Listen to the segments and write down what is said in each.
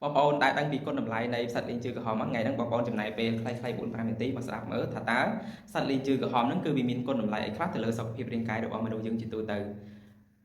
បងប្អូនដែលដឹងពីគុណតម្លៃនៃសត្វលីងជឿក្រហមថ្ងៃហ្នឹងបងប្អូនចំណាយពេលខ្លីៗ4-5នាទីមកស្ដាប់មើលថាតើសត្វលីងជឿក្រហមហ្នឹងគឺវាមានគុណតម្លៃអីខ្លះទៅលើសុខភាពរាងកាយរបស់មនុស្សយើងជាទូទៅ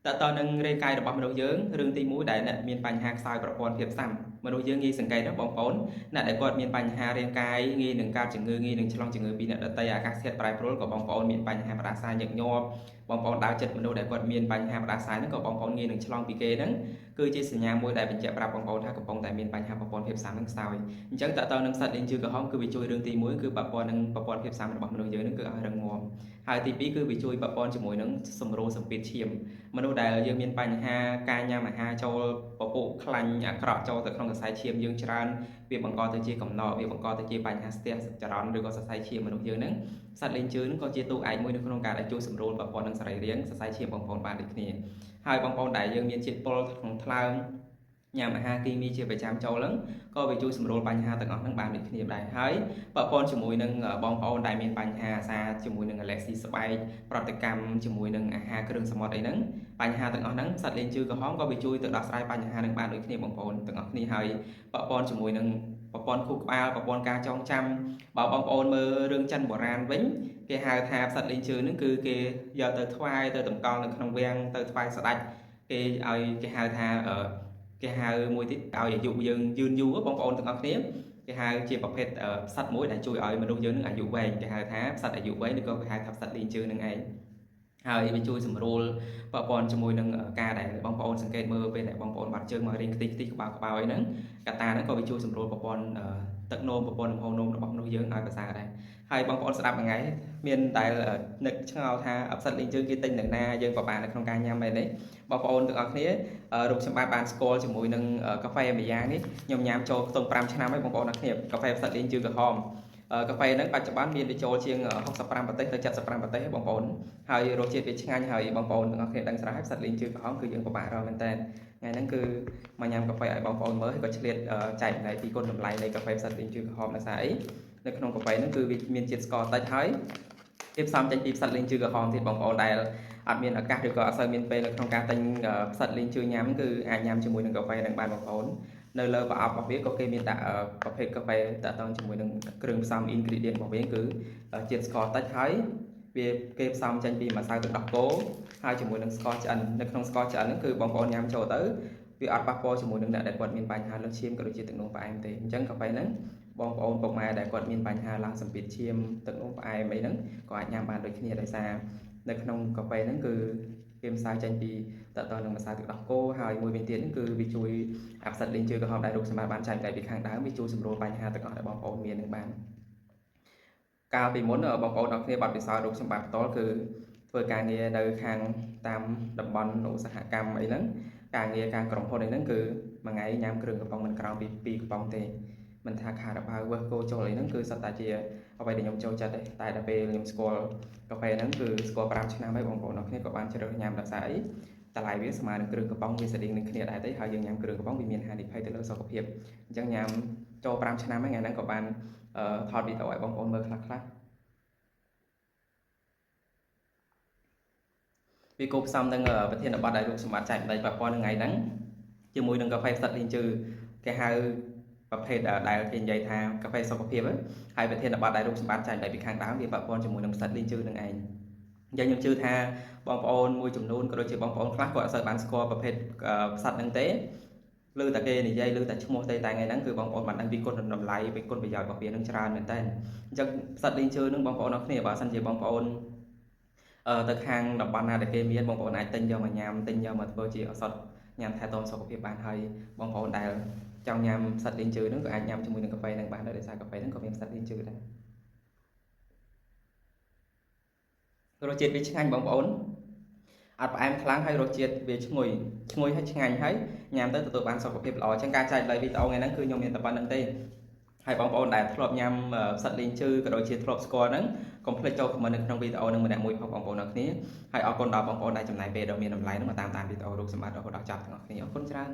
តើតើនឹងរាងកាយរបស់មនុស្សយើងរឿងទី1ដែលអ្នកមានបញ្ហាខ្សោយប្រព័ន្ធភាពស៊ាំមនុស្សយើងងាយសង្កេតណាបងប្អូនអ្នកដែលគាត់មានបញ្ហារាងកាយងាយនឹងកើតជំងឺងាយនឹងឆ្លងជំងឺពីអ្នកដទៃអាកាសធាតុប្រែប្រួលក៏បងប្អូនមានបញ្ហាផ្ដាសាយញឹកញាប់បងប្អូនដើរចិត្តមនុស្សដែលគាត់មានបញ្ហាផ្ដាសាយហ្នឹងក៏បងប្អូនងាយនឹងឆ្លងពីគេហ្នឹងគឺជាសញ្ញាមួយដែលបញ្ជាក់ប្រាប់បងប្អូនថាកំពុងតែមានបញ្ហាប្រព័ន្ធភាពស៊ាំនឹងខ្សោយអញ្ចឹងតើតើនឹងសត្វលីងជឿក្រហមគឺវាជួយរឿងទី1គឺប្រព័ន្ធនឹងប្រព័ន្ធភាពស៊ាំរបស់មនុស្សយើងនឹងគឺឲ្យរឹងមាំហើយទី2គឺវាជួយប្រព័ន្ធជាមួយនឹងសម្រួលសម្ពាធឈាមមនុស្សដែលយើងមានបញ្ហាការញ៉ាំអាហារចូលពពុះខ្លាញ់អាក្រក់ចូលទៅក្នុងសរសៃឈាមយើងច្រើនវាបង្កទៅជាកំណកវាបង្កទៅជាបញ្ហាស្ទះចរន្តឬក៏សរសៃឈាមមនុស្សយើងហ្នឹងសត្វលីងជឿនឹងក៏ជាទូឯកមួយនៅក្នុងការដែលជួយសម្រួលប្រព័ន្ធនឹងសរីរាង្គសរសៃឈាមបងប្អូនបានដូចគ្នាហើយបងប្អូនដែលយើងមានជាតិពុលក្នុងថ្លើមញ៉ាំអាហារគីមីជាប្រចាំចូលហ្នឹងក៏វាជួយសម្រួលបញ្ហាទាំងអស់ហ្នឹងបានដូចគ្នាដែរហើយបើព័ន្ធជាមួយនឹងបងប្អូនដែលមានបញ្ហាអាសាជាមួយនឹងអាឡែស៊ីស្បែកប្រតិកម្មជាមួយនឹងអាហារគ្រឿងសមុទ្រអីហ្នឹងបញ្ហាទាំងអស់ហ្នឹងសត្វលេងជឿក្រហមក៏វាជួយទៅដោះស្រាយបញ្ហាហ្នឹងបានដូចគ្នាបងប្អូនទាំងអស់គ្នាហើយបើព័ន្ធជាមួយនឹងប្រព័ន្ធខួរក្បាលប្រព័ន្ធការចងចាំបើបងប្អូនមើលរឿងចិនបុរាណវិញគេហៅថាសត្វលេងជឿហ្នឹងគឺគេយកទៅថ្វាយទៅតម្កល់នៅក្នុងវាំងទៅថ្វាយស្ដេចគេឲ្យគេហៅថាគេហៅមួយទៀតឲ្យអាយុយើងយឺនយូរបងប្អូនទាំងអស់គ្នាគេហៅជាប្រភេទសត្វមួយដែលជួយឲ្យមនុស្សយើងនឹងអាយុវែងគេហៅថាសត្វអាយុវែងឬក៏គេហៅថាសត្វលីងជឿនឹងឯងហើយវាជួយសម្រួលប្រព័ន្ធជាមួយនឹងការដែលបងប្អូនសង្កេតមើលពេលដែលបងប្អូនបាត់ជើងមករៀងខ្ទិះខ្ទិះក្បាលក្បាលអីហ្នឹងកត្តាហ្នឹងក៏វាជួយសម្រួលប្រព័ន្ធទឹកនោមប្រព័ន្ធលំហូរនោមរបស់មនុស្សយើងឲ្យប្រសើរដែរហើយបងប្អូនស្ដាប់មួយថ្ងៃមានដែលនឹកឆ្ងល់ថាអផ្សិតលីងជើងគេទិញនៅណាយើងពិបាកនៅក្នុងការញ៉ាំមែនទេបងប្អូនទាំងអស់គ្នារូបខ្ញុំបានស្គាល់ជាមួយនឹងកាហ្វេមួយយ៉ាងនេះខ្ញុំញ៉ាំចូលខ្ទង់5ឆ្នាំហើយបងប្អូនទាំងគ្នាកាហ្វេផ្សិតលីងជើងក្រហមកាហ្វេហ្នឹងបច្ចុប្បន្នមានវាចូលជាង65ប្រទេសទៅ75ប្រទេសបងប្អូនហើយរសជាតិវាឆ្ងាញ់ហើយបងប្អូនទាំងអស់គ្នាដឹងស្រាប់ហើយផ្សិតលីងជើងក្រហមគឺយើងពិបាករកមែនតើថ្ងៃហ្នឹងគឺមកញ៉ាំកាហ្វេឲ្យបងប្អូនមើលហើយក៏ឆ្លៀតចែកចំណែកពីគុណតម្លៃនៃកាហ្វេផ្សិតលីងជើងក្រហមដោយសារអីនៅក្នុងកាហ្វេហ្នឹងគឺវាមានជាតិស្ករតិចហើយវាផ្សំចេញពីផ្សិតលីងជើងក្រហមទៀតបងប្អូនដែលអត់មានឱកាសឬក៏អត់សូវមានពេលនៅក្នុងការទិញផ្សិតលីងជើងញ៉ាំគឺអាចញ៉ាំជាមួយនឹងកាហ្វេហ្នឹងបានបងប្អូននៅលើប្រអប់របស់វាក៏គេមានដាក់ប្រភេទកាហ្វេតាក់ទងជាមួយនឹងគ្រឿងផ្សំ ingredient របស់វាគឺជាតិស្ករតិចហើយវាគេផ្សំចេញពីម្សៅទឹកដោះគោហើយជាមួយនឹងស្ករឆ្អិននៅក្នុងស្ករឆ្អិនហ្នឹងគឺបងប្អូនញ៉ាំចូលទៅវាអត់ប៉ះពាល់ជាមួយនឹងអ្នកដែលគាត់មានបញ្ហាលើឈាមក៏ដូចជាទឹកនោមផ្អែមទេអញ្ចឹងកាហ្វេហ្នឹងបងប្អូនពុកម៉ែដែលគាត់មានបញ្ហាឡើងសម្ពាធឈាមទឹកនោមផ្អែមអីហ្នឹងក៏អាចញ៉ាំបានដូចគ្នាដោយសារនៅក្នុងកាហ្វេហ្នឹងគឺគេម្សៅចេញពីតើតើនឹងម្សៅទឹកដោះគោហើយមួយវិញទៀតហ្នឹងគឺវាជួយអាផ្សិតលីងជើងក្រហមដែលរូបសម្បត្តិបានចែកពីខាងដើមវាជួយសម្រួលបញ្ហាទាំងអស់ដែលបងប្អូនមាននឹងបានកាលពីមុនបងប្អូនអរគ្នាបាត់ពិសោធន៍រូបសម្បត្តិផ្ទាល់គឺធ្វើការងារនៅខាងតាមតំបន់ឧស្សាហកម្មអីហ្នឹងការងារការក្រុមហ៊ុនអីហ្នឹងគឺមួយថ្ងៃញ៉ាំគ្រឿងកំប៉ុងមិនក្រោមពី2កំប៉ុងទេមិនថាខារ៉ាបាវវឹសគោចូលអីហ្នឹងគឺសុទ្ធតែជាអ្វីដែលខ្ញុំចូលចិត្តទេតែដល់ពេលខ្ញុំស្គាល់កាហ្វេហ្នឹងគឺស្គាល់5ឆ្នាំហើយបងប្អូនអរគ្នាក៏បានជ្រើសញ៉ាំដោយសារអីតម្លៃវាស្មើនឹងគ្រឿងកំប៉ុងវាស្តៀងនឹងគ្នាដែរទេហើយយើងញ៉ាំគ្រឿងកំប៉ុងវាមានហានិភ័យទៅលើសុខភាពអញ្ចឹងញ៉ាំចូល5ឆ្នាំហើយថ្ងៃហ្នឹងក៏បានថតវីដេអូឲ្យបងប្អូនមើលខ្លះវាគោផ្សំនឹងប្រធានបទដែលរូបសម្បត្តិចែកបណ្ដៃប្រព័ន្ធថ្ងៃហ្នឹងជាមួយនឹងកាហ្វេផ្សិតលីងជើគេហៅប្រភេទដែលគេនិយាយថាកាហ្វេសុខភាពហើយប្រធានបទដែលរូបសម្បត្តិចែកបណ្ដៃពីខាងដើមវាប្រព័ន្ធជាមួយនឹងផ្សិតលីងជើនឹងឯងអញ្ចឹងខ្ញុំជឿថាបងប្អូនមួយចំនួនក៏ដូចជាបងប្អូនខ្លះក៏អត់សូវបានស្គាល់ប្រភេទផ្សិតហ្នឹងទេឮតែគេនិយាយឮតែឈ្មោះទេតែថ្ងៃហ្នឹងគឺបងប្អូនបានដឹងពីគុណតម្លៃពីគុណប្រយោជន៍របស់វានឹងច្រើនមែនតើអញ្ចឹងផ្សិតលីងជើនឹងបងប្អូនអរគ្នាបើសិនជាបងប្អូនទៅខាងតំបន់ណាដែលគេមានបងប្អូនអាចទិញយកមកញ៉ាំទិញយកមកធ្វើជាឱសថញ៉ាំថែទាំសុខភាពបានហើយបងប្អូនដែលចង់ញ៉ាំផ្សិតលីងជើនឹងក៏អាចញ៉ាំជាមួយនឹងកាហ្វេនឹងបានដែរដោយសារកាហ្វេនឹងក៏មានផ្សិតលីងជើដែររសជាតិវាឆ្ងាញ់បងប្អូនអត់ផ្អែមខ្លាំងហើយរសជាតិវាឈ្ងុយហើយឆ្ងាញ់ហើយញ៉ាំទៅទទួលបានសុខភាពល្អអញ្ចឹងការចែកដោយវីដេអូថ្ងៃហ្នឹងគឺខ្ញុំមានតែប៉ុណ្្នឹងទេហើយបងប្អូនដែលធ្លាប់ញ៉ាំផ្សិតលីងជើក៏ដូចជាធ្លាប់ស្គាល់ហ្នឹងកុំភ្លេចចូលខមមិននៅក្នុងវីដេអូហ្នឹងម្នាក់មួយផងបងប្អូនអរគ្នាហើយអរគុណដល់បងប្អូនដែលចំណាយពេលដ៏មានតម្លៃហ្នឹងមកតាមដានវីដេអូរូបសម្បត្តិរហូតដល់ចប់ទាំងអស់គ្នាអរគុណច្រើន